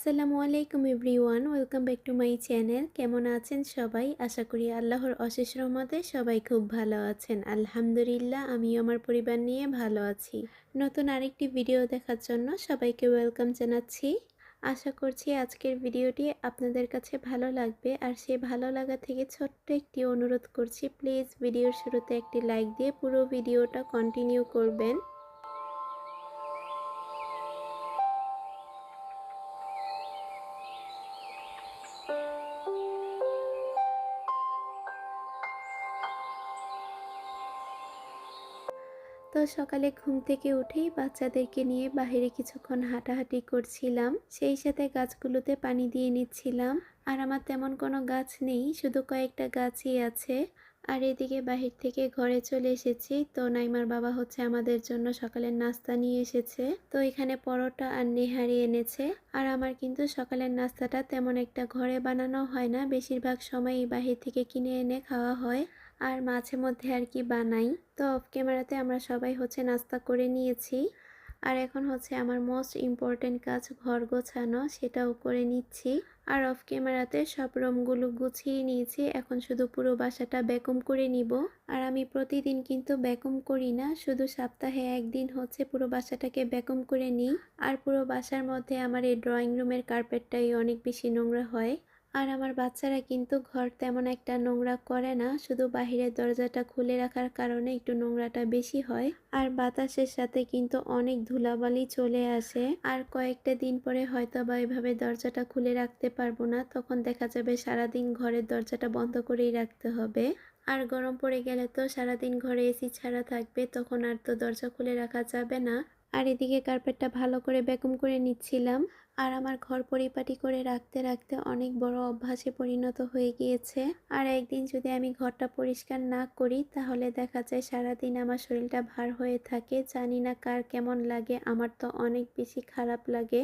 আসসালামু আলাইকুম everyone, welcome back to my channel. কেমন আছেন সবাই? আশা করি আল্লাহর অশেষ রহমতে সবাই খুব ভালো আছেন। আলহামদুলিল্লাহ, আমিও আমার পরিবার নিয়ে ভালো আছি। নতুন আরেকটি ভিডিও দেখার জন্য সবাইকে ওয়েলকাম জানাচ্ছি। আশা করছি আজকের ভিডিওটি আপনাদের কাছে ভালো লাগবে। আর সেই ভালো লাগা থেকে ছোট্ট একটি অনুরোধ করছি, প্লিজ ভিডিওর শুরুতে একটি লাইক দিয়ে পুরো ভিডিওটা কন্টিনিউ করবেন। তো সকালে ঘুম থেকে উঠেই বাচ্চাদেরকে নিয়ে বাহিরে কিছুক্ষণ হাঁটাহাঁটি করছিলাম, সেই সাথে গাছগুলোতে পানি দিয়ে নিচ্ছিলাম। আর আমার তেমন কোনো গাছ নেই, শুধু কয়েকটা গাছই আছে। আর এদিকে বাহির থেকে ঘরে চলে এসেছি। তো নাইমার বাবা হচ্ছে আমাদের জন্য সকালের নাস্তা নিয়ে এসেছে। তো এখানে পরোটা আর নেহারি এনেছে। আর আমার কিন্তু সকালের নাস্তাটা তেমন একটা ঘরে বানানো হয় না, বেশিরভাগ সময়ই বাহির থেকে কিনে এনে খাওয়া হয়। আর মাঝে মধ্যে আর কি বানাই। তো অফ ক্যামেরাতে আমরা সবাই হচ্ছে নাস্তা করে নিয়েছি। আর এখন হচ্ছে আমার মোস্ট ইম্পর্টেন্ট কাজ ঘর গোছানো, সেটাও করে নিচ্ছি। আর অফ ক্যামেরাতে সব রুমগুলো গুছিয়ে নিয়েছি, এখন শুধু পুরো বাসাটা ভ্যাকুম করে নিব। আর আমি প্রতিদিন কিন্তু ভ্যাকুম করি না, শুধু সপ্তাহে একদিন হচ্ছে পুরো বাসাটাকে ভ্যাকুম করে নিই। আর পুরো বাসার মধ্যে আমার এই ড্রয়িং রুমের কার্পেটটাই অনেক বেশি নোংরা হয়। আর আমার বাচ্চারা কিন্তু ঘর তেমন একটা নোংরা করে না, শুধু বাহিরের দরজাটা খুলে রাখার কারণে একটু নোংরাটা বেশি হয়। আর বাতাসের সাথে কিন্তু অনেক ধুলাবালি চলে আসে। আর কয়েকটা দিন পরে হয়তো বা এভাবে দরজাটা খুলে রাখতে পারবো না, তখন দেখা যাবে সারাদিন ঘরের দরজাটা বন্ধ করেই রাখতে হবে। আর গরম পড়ে গেলে তো সারাদিন ঘরে এসি ছাড়া থাকবে, তখন আর তো দরজা খুলে রাখা যাবে না। আর এদিকে কার্পেটটা ভালো করে ভ্যাকুম করে নিচ্ছিলাম। আর আমার ঘর পরিপাটি করে রাখতে রাখতে অনেক বড় অভ্যাসে পরিণত হয়ে গিয়েছে। আর একদিন যদি আমি ঘরটা পরিষ্কার না করি, তাহলে দেখা যায় সারাদিন আমার শরীরটা ভার হয়ে থাকে। জানি না কার কেমন লাগে, আমার তো অনেক বেশি খারাপ লাগে।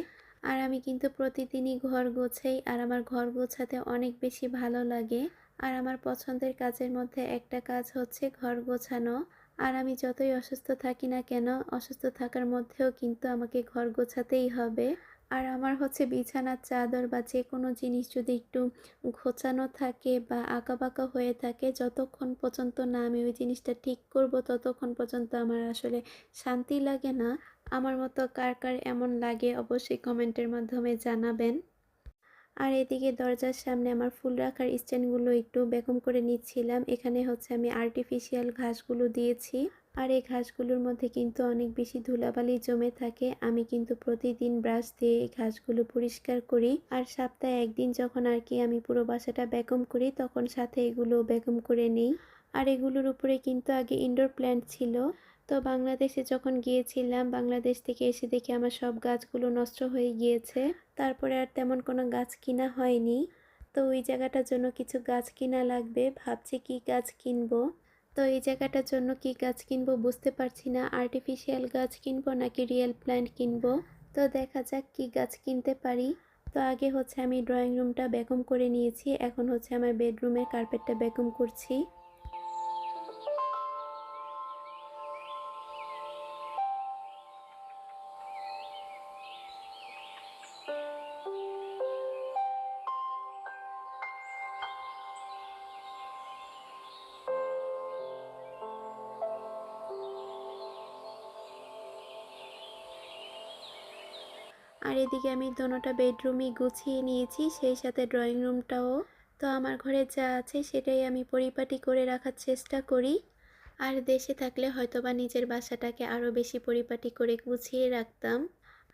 আর আমি কিন্তু প্রতিদিনই ঘর গোছাই, আর আমার ঘর গোছাতে অনেক বেশি ভালো লাগে। আর আমার পছন্দের কাজের মধ্যে একটা কাজ হচ্ছে ঘর গোছানো। আর আমি যতই অসুস্থ থাকি না কেন, অসুস্থ থাকার মধ্যেও কিন্তু আমাকে ঘর গোছাতেই হবে। আর আমার হচ্ছে বিছানার চাদর বা যে কোনো জিনিস যদি একটু গোছানো থাকে বা আঁকাবাঁকা হয়ে থাকে, যতক্ষণ পর্যন্ত না আমি ওই জিনিসটা ঠিক করব, ততক্ষণ পর্যন্ত আমার আসলে শান্তি লাগে না। আমার মতো কার কার এমন লাগে অবশ্যই কমেন্টের মাধ্যমে জানাবেন। আর এদিকে দরজার সামনে আমার ফুল রাখার স্ট্যান্ডগুলো একটু বেকম করে নিচ্ছিলাম। এখানে হচ্ছে আমি আর্টিফিশিয়াল ঘাসগুলো দিয়েছি। আর এই ঘাসগুলোর মধ্যে কিন্তু অনেক বেশি ধুলাবালি জমে থাকে। আমি কিন্তু প্রতিদিন ব্রাশ দিয়ে এই ঘাসগুলো পরিষ্কার করি। আর সপ্তাহে একদিন যখন আর কি আমি পুরো বাসাটা বেকম করি, তখন সাথে এগুলো বেকম করে নিই। আর এগুলোর উপরে কিন্তু আগে ইনডোর প্ল্যান্ট ছিল। তো বাংলাদেশে যখন গিয়েছিলাম, বাংলাদেশ থেকে এসে দেখি আমার সব গাছগুলো নষ্ট হয়ে গিয়েছে। তারপরে আর তেমন কোনো গাছ কিনা হয়নি। তো ওই জায়গাটার জন্য কিছু গাছ কিনা লাগবে, ভাবছি কি গাছ কিনবো। তো এই জায়গাটার জন্য কি গাছ কিনবো বুঝতে পারছি না, আর্টিফিশিয়াল গাছ কিনবো নাকি রিয়েল প্ল্যান্ট কিনবো। তো দেখা যাক কি গাছ কিনতে পারি। তো আগে হচ্ছে আমি ড্রয়িং রুমটা ভ্যাকুম করে নিয়েছি, এখন হচ্ছে আমার বেডরুমের কার্পেটটা ভ্যাকুম করছি। আর এদিকে আমি দোনোটা বেডরুমই গুছিয়ে নিয়েছি, সেই সাথে ড্রয়িং রুমটাও। তো আমার ঘরে যা আছে সেটাই আমি পরিপাটি করে রাখার চেষ্টা করি। আর দেশে থাকলে হয়তোবা নিজের বাসাটাকে আরও বেশি পরিপাটি করে গুছিয়ে রাখতাম।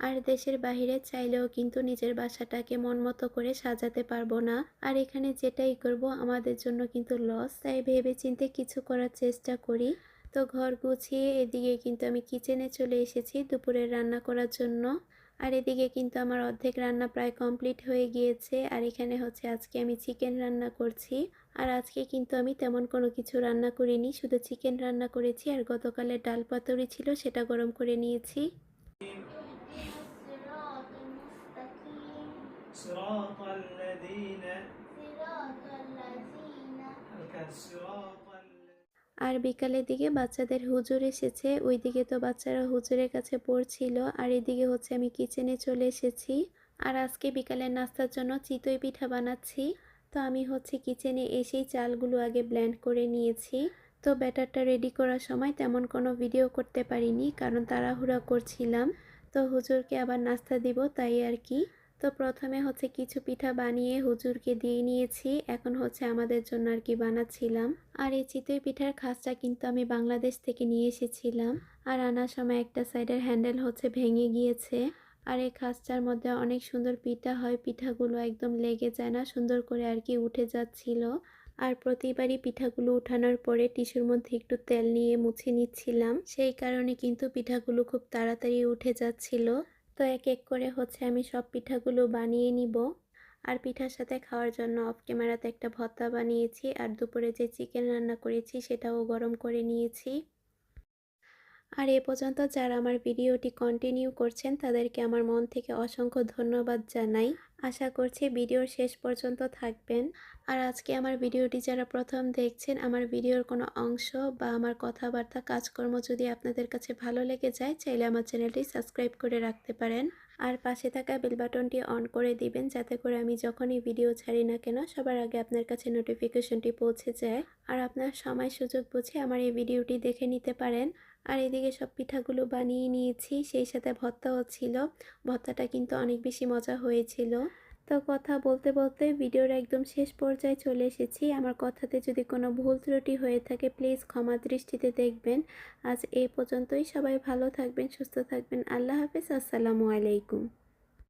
আর দেশের বাইরে চাইলেও কিন্তু নিজের বাসাটাকে মন মতো করে সাজাতে পারবো না। আর এখানে যেটাই করব আমাদের জন্য কিন্তু লস, তাই ভেবে চিন্তে কিছু করার চেষ্টা করি। তো ঘর গুছিয়ে এদিকে কিন্তু আমি কিচেনে চলে এসেছি দুপুরের রান্না করার জন্য। আর এদিকে কিন্তু আমার অর্ধেক রান্না প্রায় কমপ্লিট হয়ে গিয়েছে। আর এখানে হচ্ছে আজকে আমি চিকেন রান্না করছি। আর আজকে কিন্তু আমি তেমন কোনো কিছু রান্না করিনি, শুধু চিকেন রান্না করেছি। আর গতকালের ডাল পাতুরি ছিল, সেটা গরম করে নিয়েছি। আর বিকালের দিকে বাচ্চাদের হুজুর এসেছে, ওইদিকে তো বাচ্চারা হুজুরের কাছে পড়ছিল। আর এদিকে হচ্ছে আমি কিচেনে চলে এসেছি। আর আজকে বিকালের নাস্তার জন্য চিতই পিঠা বানাচ্ছি। তো আমি কিচেনে এসেই চালগুলো আগে ব্লেন্ড করে নিয়েছি। তো ব্যাটারটা রেডি করার সময় তেমন কোনো ভিডিও করতে পারিনি, কারণ তাড়াহুড়া করছিলাম। তো হুজুরকে আবার নাস্তা দিব, তাই আর কি। তো প্রথমে কিছু পিঠা বানিয়ে হুজুরকে দিয়ে নিয়েছি, এখন আমাদের জন্য আর কি বানাচ্ছিলাম। আর এই চিতই পিঠার খাঁচটা কিন্তু আমি বাংলাদেশ থেকে নিয়ে এসেছিলাম। আর আনার সময় একটা সাইডের হ্যান্ডেল ভেঙে গিয়েছে। আর এই খাঁচটার মধ্যে অনেক সুন্দর পিঠা হয়, পিঠাগুলো একদম লেগে যায় না, সুন্দর করে আর কি উঠে যাচ্ছিল। আর প্রতিবারই পিঠাগুলো উঠানোর পরে টিস্যুর মধ্যে একটু তেল নিয়ে মুছে নিচ্ছিলাম, সেই কারণে কিন্তু পিঠাগুলো খুব তাড়াতাড়ি উঠে যাচ্ছিল। তো এক এক করে আমি সব পিঠাগুলো বানিয়ে নিব। আর পিঠার সাথে খাওয়ার জন্য অফ ক্যামেরাতে একটা ভর্তা বানিয়েছি, আর দুপুরে যে চিকেন রান্না করেছি সেটাও গরম করে নিয়েছি। আর এ পর্যন্ত যারা আমার ভিডিওটি কন্টিনিউ করছেন তাদেরকে আমার মন থেকে অসংখ্য ধন্যবাদ জানাই। আশা করছি ভিডিওর শেষ পর্যন্ত থাকবেন। আর আজকে আমার ভিডিওটি যারা প্রথম দেখছেন, আমার ভিডিওর কোনো অংশ বা আমার কথাবার্তা কাজকর্ম যদি আপনাদের কাছে ভালো লেগে যায়, চাইলে আমার চ্যানেলটি সাবস্ক্রাইব করে রাখতে পারেন। আর পাশে থাকা বেল বাটনটি অন করে দিবেন, যাতে করে আমি যখনই ভিডিও ছাড়ি না কেন সবার আগে আপনার কাছে নোটিফিকেশনটি পৌঁছে যায়। আর আপনার সময় সুযোগ বুঝে আমার এই ভিডিওটি দেখে নিতে পারেন। আর এদিকে সব পিঠাগুলো বানিয়ে নিয়েছি, সেই সাথে ভর্তাও ছিল। ভর্তাটা কিন্তু অনেক বেশি মজা হয়েছিল। তো কথা বলতে বলতে ভিডিওর একদম শেষ পর্যায়ে চলে এসেছি। আমার কথাতে যদি কোনো ভুল ত্রুটি হয়ে থাকে প্লিজ ক্ষমা দৃষ্টিতে দেখবেন। আজ এই পর্যন্তই। সবাই ভালো থাকবেন, সুস্থ থাকবেন। আল্লাহ হাফেজ। আসসালামু আলাইকুম।